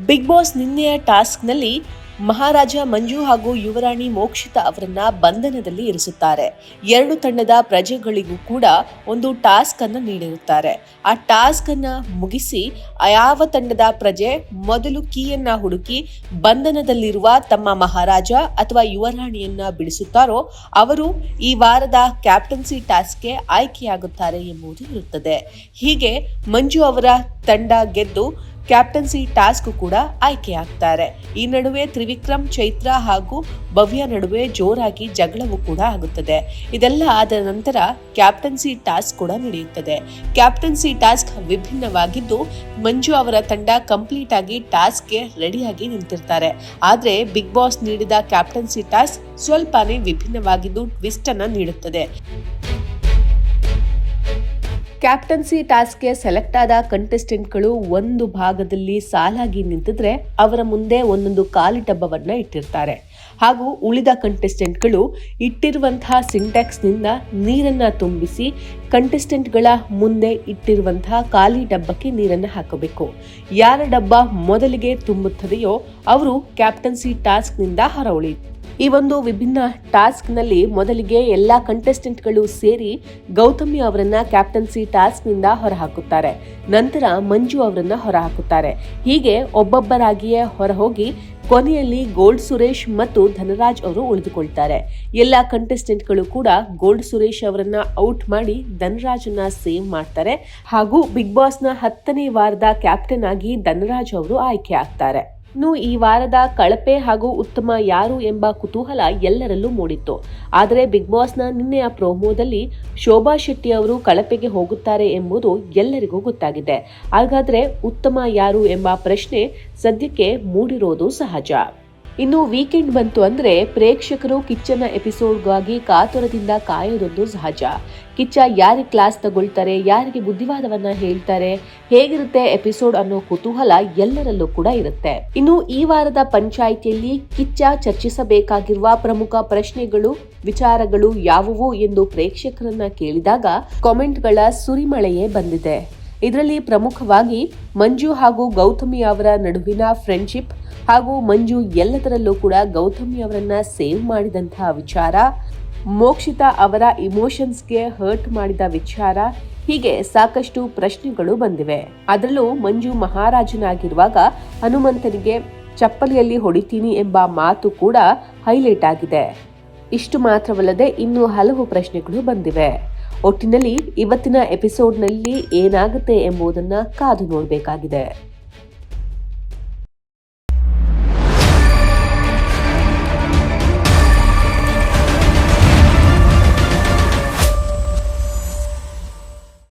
Big boss ನಿನ್ನೆಯ ಟಾಸ್ಕ್ನಲ್ಲಿ ಮಹಾರಾಜ ಮಂಜು ಹಾಗೂ ಯುವರಾಣಿ ಮೋಕ್ಷಿತಾ ಅವರನ್ನ ಬಂಧನದಲ್ಲಿ ಇರಿಸುತ್ತಾರೆ. ಎರಡು ತಂಡದ ಪ್ರಜೆಗಳಿಗೂ ಕೂಡ ಒಂದು ಟಾಸ್ಕ್ ಅನ್ನು ನೀಡಿರುತ್ತಾರೆ. ಆ ಟಾಸ್ಕ್ ಅನ್ನ ಮುಗಿಸಿ ಯಾವ ತಂಡದ ಪ್ರಜೆ ಮೊದಲು ಕೀಯನ್ನ ಹುಡುಕಿ ಬಂಧನದಲ್ಲಿರುವ ತಮ್ಮ ಮಹಾರಾಜ ಅಥವಾ ಯುವರಾಣಿಯನ್ನ ಬಿಡಿಸುತ್ತಾರೋ ಅವರು ಈ ವಾರದ ಕ್ಯಾಪ್ಟನ್ಸಿ ಟಾಸ್ಕ್ಗೆ ಆಯ್ಕೆಯಾಗುತ್ತಾರೆ ಎಂಬುದು ಇರುತ್ತದೆ. ಹೀಗೆ ಮಂಜು ಅವರ ತಂಡ ಗೆದ್ದು ಕ್ಯಾಪ್ಟನ್ಸಿ ಟಾಸ್ಕ್ ಕೂಡ ಆಯ್ಕೆಯಾಗ್ತಾರೆ. ಈ ನಡುವೆ ತ್ರಿವಿಕ್ರಮ್, ಚೈತ್ರ ಹಾಗೂ ಭವ್ಯ ನಡುವೆ ಜೋರಾಗಿ ಜಗಳವೂ ಕೂಡ ಆಗುತ್ತದೆ. ಇದೆಲ್ಲ ಆದ ನಂತರ ಕ್ಯಾಪ್ಟನ್ಸಿ ಟಾಸ್ಕ್ ಕೂಡ ನಡೆಯುತ್ತದೆ. ಕ್ಯಾಪ್ಟನ್ಸಿ ಟಾಸ್ಕ್ ವಿಭಿನ್ನವಾಗಿದ್ದು ಮಂಜು ಅವರ ತಂಡ ಕಂಪ್ಲೀಟ್ ಆಗಿ ಟಾಸ್ಕ್ಗೆ ರೆಡಿಯಾಗಿ ನಿಂತಿರ್ತಾರೆ. ಆದ್ರೆ ಬಿಗ್ ಬಾಸ್ ನೀಡಿದ ಕ್ಯಾಪ್ಟನ್ಸಿ ಟಾಸ್ಕ್ ಸ್ವಲ್ಪನೇ ವಿಭಿನ್ನವಾಗಿದ್ದು ಟ್ವಿಸ್ಟ್ ಅನ್ನ ನೀಡುತ್ತದೆ. ಕ್ಯಾಪ್ಟನ್ಸಿ ಟಾಸ್ಕ್ಗೆ ಸೆಲೆಕ್ಟ್ ಆದ ಕಂಟೆಸ್ಟೆಂಟ್ಗಳು ಒಂದು ಭಾಗದಲ್ಲಿ ಸಾಲಾಗಿ ನಿಂತಿದ್ರೆ ಅವರ ಮುಂದೆ ಒಂದೊಂದು ಖಾಲಿ ಡಬ್ಬವನ್ನ ಇಟ್ಟಿರ್ತಾರೆ. ಹಾಗೂ ಉಳಿದ ಕಂಟೆಸ್ಟೆಂಟ್ಗಳು ಇಟ್ಟಿರುವಂತಹ ಸಿಂಟ್ಯಾಕ್ಸ್ನಿಂದ ನೀರನ್ನ ತುಂಬಿಸಿ ಕಂಟೆಸ್ಟೆಂಟ್ಗಳ ಮುಂದೆ ಇಟ್ಟಿರುವಂತಹ ಖಾಲಿ ಡಬ್ಬಕ್ಕೆ ನೀರನ್ನು ಹಾಕಬೇಕು. ಯಾರ ಡಬ್ಬ ಮೊದಲಿಗೆ ತುಂಬುತ್ತದೆಯೋ ಅವರು ಕ್ಯಾಪ್ಟನ್ಸಿ ಟಾಸ್ಕ್ನಿಂದ ಹೊರಗುಳಿಯುತ್ತಾರೆ. ಈ ಒಂದು ವಿಭಿನ್ನ ಟಾಸ್ಕ್ನಲ್ಲಿ ಮೊದಲಿಗೆ ಎಲ್ಲಾ ಕಂಟೆಸ್ಟೆಂಟ್ಗಳು ಸೇರಿ ಗೌತಮಿ ಅವರನ್ನ ಕ್ಯಾಪ್ಟನ್ಸಿ ಟಾಸ್ಕ್ನಿಂದ ಹೊರಹಾಕುತ್ತಾರೆ. ನಂತರ ಮಂಜು ಅವರನ್ನ ಹೊರಹಾಕುತ್ತಾರೆ. ಹೀಗೆ ಒಬ್ಬೊಬ್ಬರಾಗಿಯೇ ಹೊರಹೋಗಿ ಕೊನೆಯಲ್ಲಿ ಗೋಲ್ಡ್ ಸುರೇಶ್ ಮತ್ತು ಧನರಾಜ್ ಅವರು ಉಳಿದುಕೊಳ್ತಾರೆ. ಎಲ್ಲಾ ಕಂಟೆಸ್ಟೆಂಟ್ಗಳು ಕೂಡ ಗೋಲ್ಡ್ ಸುರೇಶ್ ಅವರನ್ನ ಔಟ್ ಮಾಡಿ ಧನರಾಜನ್ನ ಸೇವ್ ಮಾಡ್ತಾರೆ. ಹಾಗೂ ಬಿಗ್ ಬಾಸ್ನ 10ನೇ ವಾರದ ಕ್ಯಾಪ್ಟನ್ ಆಗಿ ಧನರಾಜ್ ಅವರು ಆಯ್ಕೆ ಆಗ್ತಾರೆ. ಇನ್ನು ಈ ವಾರದ ಕಳಪೆ ಹಾಗೂ ಉತ್ತಮ ಯಾರು ಎಂಬ ಕುತೂಹಲ ಎಲ್ಲರಲ್ಲೂ ಮೂಡಿತ್ತು. ಆದರೆ ಬಿಗ್ ಬಾಸ್ನ ನಿನ್ನೆಯ ಪ್ರೋಮೋದಲ್ಲಿ ಶೋಭಾ ಶೆಟ್ಟಿ ಅವರು ಕಳಪೆಗೆ ಹೋಗುತ್ತಾರೆ ಎಂಬುದು ಎಲ್ಲರಿಗೂ ಗೊತ್ತಾಗಿದೆ. ಹಾಗಾದ್ರೆ ಉತ್ತಮ ಯಾರು ಎಂಬ ಪ್ರಶ್ನೆ ಸದ್ಯಕ್ಕೆ ಮೂಡಿರೋದು ಸಹಜ. ಇನ್ನು ವೀಕೆಂಡ್ ಬಂತು ಅಂದ್ರೆ ಪ್ರೇಕ್ಷಕರು ಕಿಚ್ಚನ ಎಪಿಸೋಡ್ಗಾಗಿ ಕಾತುರದಿಂದ ಕಾಯೋದೊಂದು ಸಹಜ. ಕಿಚ್ಚ ಯಾರಿಗೆ ಕ್ಲಾಸ್ ತಗೊಳ್ತಾರೆ, ಯಾರಿಗೆ ಬುದ್ಧಿವಾದವನ್ನ ಹೇಳ್ತಾರೆ, ಹೇಗಿರುತ್ತೆ ಎಪಿಸೋಡ್ ಅನ್ನೋ ಕುತೂಹಲ ಎಲ್ಲರಲ್ಲೂ ಕೂಡ ಇರುತ್ತೆ. ಇನ್ನು ಈ ವಾರದ ಪಂಚಾಯಿತಿಯಲ್ಲಿ ಕಿಚ್ಚ ಚರ್ಚಿಸಬೇಕಾಗಿರುವ ಪ್ರಮುಖ ಪ್ರಶ್ನೆಗಳು, ವಿಚಾರಗಳು ಯಾವುವು ಎಂದು ಪ್ರೇಕ್ಷಕರನ್ನ ಕೇಳಿದಾಗ ಕಾಮೆಂಟ್ಗಳ ಸುರಿಮಳೆಯೇ ಬಂದಿದೆ. ಇದರಲ್ಲಿ ಪ್ರಮುಖವಾಗಿ ಮಂಜು ಹಾಗೂ ಗೌತಮಿ ಅವರ ನಡುವಿನ ಫ್ರೆಂಡ್ಶಿಪ್ ಹಾಗೂ ಮಂಜು ಎಲ್ಲದರಲ್ಲೂ ಕೂಡ ಗೌತಮಿ ಅವರನ್ನ ಸೇವ್ ಮಾಡಿದಂತಹ ವಿಚಾರ, ಮೋಕ್ಷಿತಾ ಅವರ ಇಮೋಷನ್ಸ್ಗೆ ಹರ್ಟ್ ಮಾಡಿದ ವಿಚಾರ, ಹೀಗೆ ಸಾಕಷ್ಟು ಪ್ರಶ್ನೆಗಳು ಬಂದಿವೆ. ಅದರಲ್ಲೂ ಮಂಜು ಮಹಾರಾಜನಾಗಿರುವಾಗ ಹನುಮಂತನಿಗೆ ಚಪ್ಪಲಿಯಲ್ಲಿ ಹೊಡಿತೀನಿ ಎಂಬ ಮಾತು ಕೂಡ ಹೈಲೈಟ್ ಆಗಿದೆ. ಇಷ್ಟು ಮಾತ್ರವಲ್ಲದೆ ಇನ್ನೂ ಹಲವು ಪ್ರಶ್ನೆಗಳು ಬಂದಿವೆ. ಒಟ್ಟಿನಲ್ಲಿ ಇವತ್ತಿನ ಎಪಿಸೋಡ್ನಲ್ಲಿ ಏನಾಗುತ್ತೆ ಎಂಬುದನ್ನ ಕಾದು ನೋಡಬೇಕಾಗಿದೆ.